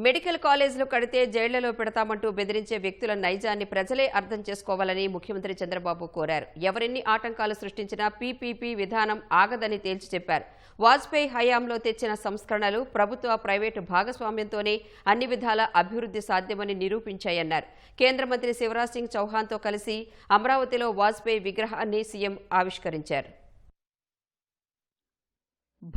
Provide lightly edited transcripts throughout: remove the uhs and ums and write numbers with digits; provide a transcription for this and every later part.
Medical కాలేజీలు కడితే జైళ్లలో పెడతామంటూ బెదిరించే వ్యక్తుల నైజాన్ని ప్రజలే అర్థం చేసుకోవాలని ముఖ్యమంత్రి చంద్రబాబు కోరారు. ఎవరెన్ని ఆటంకాలు సృష్టించినా పీపీపీ విధానం ఆగదని తేల్చి చెప్పారు. వాజ్పేయి హయాంలో తెచ్చిన సంస్కరణలు ప్రభుత్వ ప్రైవేటు భాగస్వామ్యంతోనే అన్ని విధాల అభివృద్ధి సాధ్యమని నిరూపించాయన్నారు. కేంద్ర మంత్రి శివరాజ్ సింగ్ చౌహాన్తో కలిసి అమరావతిలో వాజ్పేయి విగ్రహాన్ని సీఎం ఆవిష్కరించారు.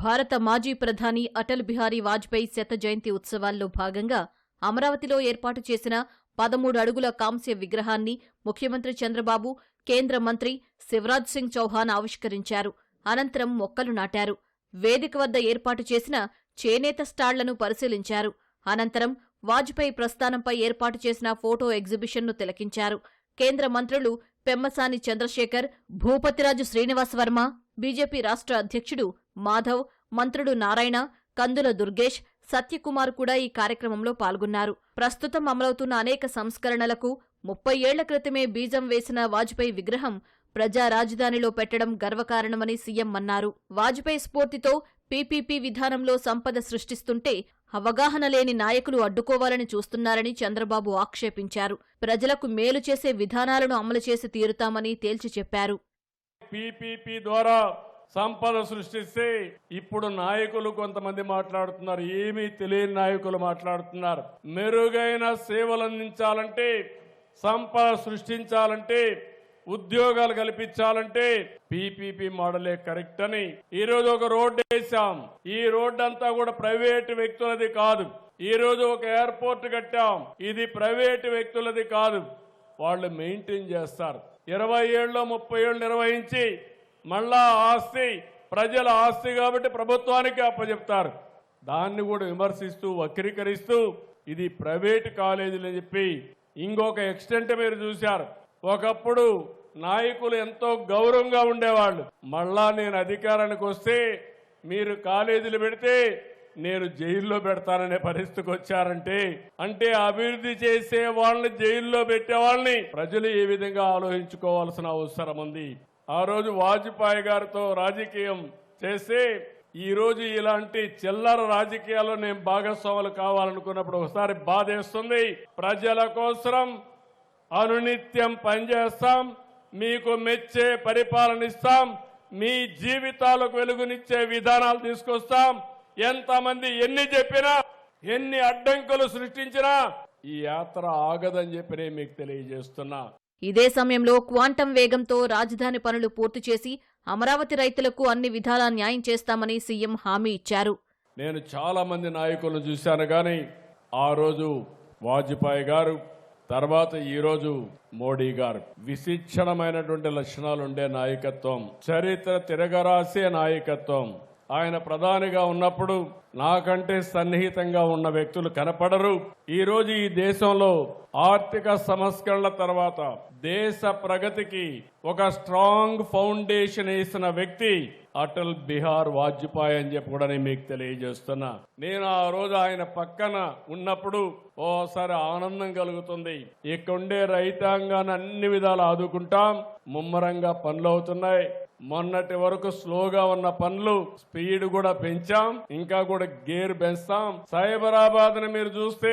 భారత మాజీ ప్రధాని అటల్ బిహారీ వాజ్పేయి శత జయంతి ఉత్సవాల్లో భాగంగా అమరావతిలో ఏర్పాటు చేసిన 13 అడుగుల కాంస్య విగ్రహాన్ని ముఖ్యమంత్రి చంద్రబాబు, కేంద్ర మంత్రి శివరాజ్ సింగ్ చౌహాన్ ఆవిష్కరించారు. అనంతరం మొక్కలు నాటారు. వేదిక వద్ద ఏర్పాటు చేసిన చేనేత స్టాళ్లను పరిశీలించారు. అనంతరం వాజ్పేయి ప్రస్థానంపై ఏర్పాటు చేసిన ఫోటో ఎగ్జిబిషన్ను తిలకించారు. కేంద్ర మంత్రులు పెమ్మసాని చంద్రశేఖర్, భూపతిరాజు శ్రీనివాసవర్మ, బీజేపీ రాష్ట్ర అధ్యక్షుడు మాధవ్, మంత్రులు నారాయణ, కందుల దుర్గేష్, సత్యకుమార్ కూడా ఈ కార్యక్రమంలో పాల్గొన్నారు. ప్రస్తుతం అమలవుతున్న అనేక సంస్కరణలకు 30 ఏళ్ల క్రితమే బీజం వేసిన వాజ్పేయి విగ్రహం ప్రజా రాజధానిలో పెట్టడం గర్వకారణమని సీఎం అన్నారు. వాజ్పేయి స్ఫూర్తితో పీపీపీ విధానంలో సంపద సృష్టిస్తుంటే అవగాహన లేని నాయకులు అడ్డుకోవాలని చూస్తున్నారని చంద్రబాబు ఆక్షేపించారు. ప్రజలకు మేలు చేసే విధానాలను అమలు చేసి తీరుతామని తేల్చి చెప్పారు. పీపీపీ ద్వారా సంపద సృష్టిస్తే ఇప్పుడు నాయకులు కొంతమంది మాట్లాడుతున్నారు, ఏమీ తెలియని నాయకులు మాట్లాడుతున్నారు. మెరుగైన సేవలు అందించాలంటే, సంపద సృష్టించాలంటే, ఉద్యోగాలు కల్పించాలంటే పీపీపీ మోడలే కరెక్ట్ అని ఈరోజు ఒక రోడ్డు వేసాం. ఈ రోడ్డు అంతా కూడా ప్రైవేటు వ్యక్తులది కాదు. ఈ రోజు ఒక ఎయిర్పోర్ట్ కట్టాం, ఇది ప్రైవేటు వ్యక్తులది కాదు, వాళ్ళు మెయింటైన్ చేస్తారు. 20 ఏళ్ళు 30 ఏళ్ళు నిర్వహించి మళ్ళా ఆస్తి ప్రజల ఆస్తి కాబట్టి ప్రభుత్వానికి అప్పచెప్తారు. దాన్ని కూడా విమర్శిస్తూ వక్రీకరిస్తూ ఇది ప్రైవేటు కాలేజీలు అని చెప్పి ఇంకొక ఎక్స్టెంట్ మీరు చూశారు. ఒకప్పుడు నాయకులు ఎంతో గౌరవంగా ఉండేవాళ్ళు. మళ్ళా నేను అధికారానికి వస్తే మీరు కాలేజీలు పెడితే నేను జైల్లో పెడతాననే పరిస్థితికి వచ్చారంటే అంటే అభివృద్ధి చేసే వాళ్ళని జైల్లో పెట్టే వాళ్ళని ప్రజలు ఏ విధంగా ఆలోచించుకోవాల్సిన అవసరం ఉంది. ఆ రోజు వాజ్పేయి గారితో రాజకీయం చేస్తే ఈ రోజు ఇలాంటి చిల్లర రాజకీయాల్లో నేను భాగస్వాములు కావాలనుకున్నప్పుడు ఒకసారి బాధేస్తుంది. ప్రజల కోసం అనునిత్యం పనిచేస్తాం, మీకు మెచ్చే పరిపాలన ఇస్తాం, మీ జీవితాలకు వెలుగునిచ్చే విధానాలు తీసుకొస్తాం. ఎంతమంది ఎన్ని చెప్పినా, ఎన్ని అడ్డంకులు సృష్టించినా ఈ యాత్ర ఆగదని చెప్పి నేను మీకు తెలియజేస్తున్నా. ఇదే సమయంలో క్వాంటం వేగంతో రాజధాని పనులు పూర్తి చేసి అమరావతి రైతులకు అన్ని విధాలా న్యాయం చేస్తామని సీఎం హామీ ఇచ్చారు. నేను చాలా మంది నాయకులను చూశాను, కానీ ఆ రోజు వాజ్పేయి గారు, తర్వాత ఈ రోజు మోడీ గారు విశిక్షణమైనటువంటి లక్షణాలు ఉండే నాయకత్వం, చరిత్ర తిరగరాసే నాయకత్వం. ఆయన ప్రధానిగా ఉన్నప్పుడు నాకంటే సన్నిహితంగా ఉన్న వ్యక్తులు కనపడరు. ఈ రోజు ఈ దేశంలో ఆర్థిక సంస్కరణల తర్వాత దేశ ప్రగతికి ఒక స్ట్రాంగ్ ఫౌండేషన్ వేసిన వ్యక్తి అటల్ బిహారీ వాజ్పేయి అని చెప్పి కూడా నేను మీకు తెలియజేస్తున్నా. నేను ఆ రోజు ఆయన పక్కన ఉన్నప్పుడు ఓసారి ఆనందం కలుగుతుంది. ఇక్కడుండే రైతాంగాన్ని అన్ని విధాలు ఆదుకుంటాం, ముమ్మరంగా పనులు అవుతున్నాయి. మొన్నటి వరకు స్లోగా ఉన్న పనులు స్పీడ్ కూడా పెంచాం, ఇంకా కూడా గేర్ పెంచుతాం. సైబరాబాద్ ని మీరు చూస్తే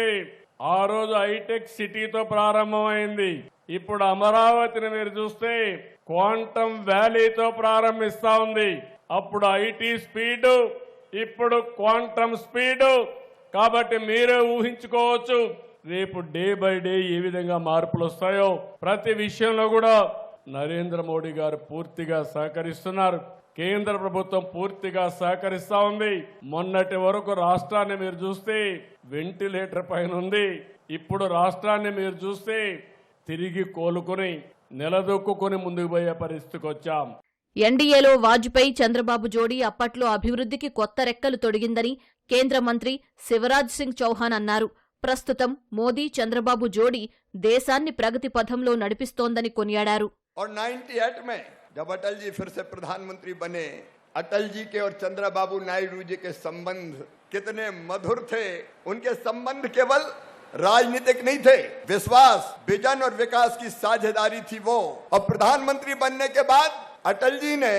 ఆ రోజు హైటెక్ సిటీతో ప్రారంభమైంది. ఇప్పుడు అమరావతిని మీరు చూస్తే క్వాంటం వ్యాలీతో ప్రారంభిస్తా ఉంది. అప్పుడు ఐటీ స్పీడ్, ఇప్పుడు క్వాంటం స్పీడ్. కాబట్టి మీరే ఊహించుకోవచ్చు రేపు డే బై డే ఏ విధంగా మార్పులు వస్తాయో. ప్రతి విషయంలో కూడా నరేంద్ర మోడీ గారు పూర్తిగా సహకరిస్తున్నారు, కేంద్ర ప్రభుత్వం పూర్తిగా సహకరిస్తా ఉంది. మొన్నటి వరకు రాష్ట్రాన్ని మీరు చూస్తే వెంటిలేటర్ పైన ఉంది, ఇప్పుడు రాష్ట్రాన్ని మీరు చూస్తే తిరిగి కోలుకుని నిలదొక్కుని ముందుకు పోయే పరిస్థితికి వచ్చాం. ఎన్డీఏలో వాజ్పేయి చంద్రబాబు జోడీ అప్పట్లో అభివృద్ధికి కొత్త రెక్కలు తొడిగిందని కేంద్ర మంత్రి శివరాజ్ సింగ్ చౌహాన్ అన్నారు. ప్రస్తుతం మోదీ చంద్రబాబు జోడీ దేశాన్ని ప్రగతి పథంలో నడిపిస్తోందని కొనియాడారు. और 98 में जब अटल जी फिर से प्रधानमंत्री बने, अटल जी के और चंद्रबाबू नायडू जी के संबंध कितने मधुर थे। उनके संबंध केवल राजनीतिक नहीं थे, विश्वास, विजन और विकास की साझेदारी थी वो। और प्रधानमंत्री बनने के बाद अटल जी ने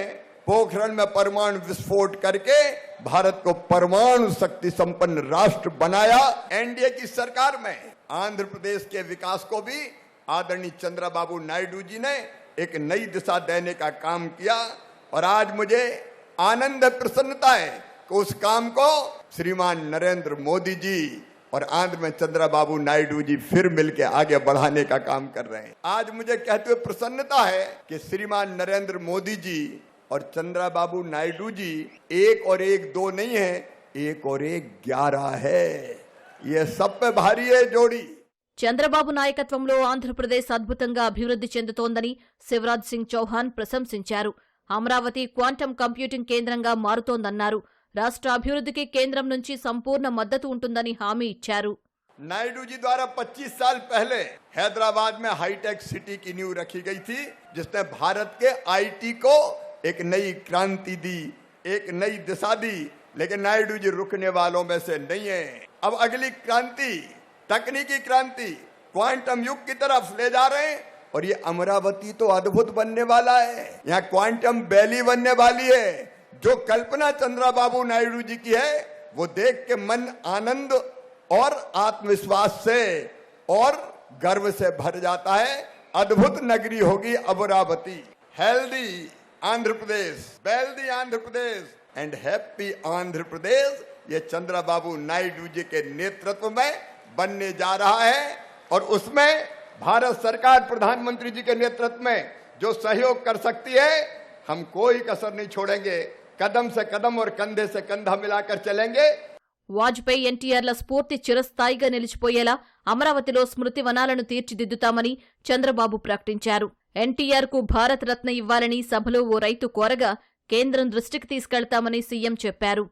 पोखरण में परमाणु विस्फोट करके भारत को परमाणु शक्ति संपन्न राष्ट्र बनाया। एनडीए की सरकार में आंध्र प्रदेश के विकास को भी आदरणीय चंद्रबाबू नायडू जी ने एक नई दिशा देने का काम किया और आज मुझे आनंद प्रसन्नता है कि उस काम को श्रीमान नरेंद्र मोदी जी और आंध्र में चंद्रबाबू नायडू जी फिर मिलकर आगे बढ़ाने का काम कर रहे हैं। आज मुझे कहते हुए प्रसन्नता है कि श्रीमान नरेंद्र मोदी जी और चंद्रबाबू नायडू जी 1 और 1 2 नहीं है, 1 और 1 11 है। ये सब पे भारी है जोड़ी। చంద్రబాబు నాయకత్వంలో ఆంధ్రప్రదేశ్ అద్భుతంగా అభివృద్ధి చెందుతోందని శివరాజ్ సింగ్ చౌహాన్ ప్రశంసించారు. అమరావతి క్వాంటం కంప్యూటింగ్ కేంద్రంగా మారుతోందన్నారు. రాష్ట్ర అభివృద్ధికి కేంద్రం నుంచి సంపూర్ణ మద్దతు ఉంటుందని హామీ ఇచ్చారు. नायडू जी द्वारा 25 साल पहले हैदराबाद में हाईटेक सिटी की नींव रखी गई थी, जिसने भारत के आईटी को एक नई क्रांति दी, एक नई दिशा दी। लेकिन नायडू जी रुकने वालों में से नहीं है। अब अगली क्रांति, तकनीकी क्रांति, क्वांटम युग की तरफ ले जा रहे हैं और ये अमरावती तो अद्भुत बनने वाला है। यहाँ क्वांटम वैली बनने वाली है। जो कल्पना चंद्रबाबू नायडू जी की है वो देख के मन आनंद और आत्मविश्वास से और गर्व से भर जाता है। अद्भुत नगरी होगी Amaravati. Healthy Andhra Pradesh, wealthy Andhra Pradesh and happy Andhra Pradesh ये चंद्रबाबू नायडू जी के नेतृत्व में बनने जा रहा है और उसमें भारत सरकार प्रधानमंत्री जी के नेतृत्व में जो सहयोग कर सकती है, हम कोई कसर नहीं छोड़ेंगे। कदम से कदम और कंधे से कंधा मिलाकर चलेंगे। వాజ్పేయి ఎన్టీఆర్ల స్ఫూర్తి చిరస్థాయిగా నిలిచిపోయేలా అమరావతిలో స్మృతి వనాలను తీర్చిదిద్దుతామని చంద్రబాబు ప్రకటించారు. ఎన్టీఆర్కు భారతరత్న ఇవ్వాలని సభలో ఓ రైతు కోరగా కేంద్రం దృష్టికి తీసుకెళ్తామని సీఎం చెప్పారు.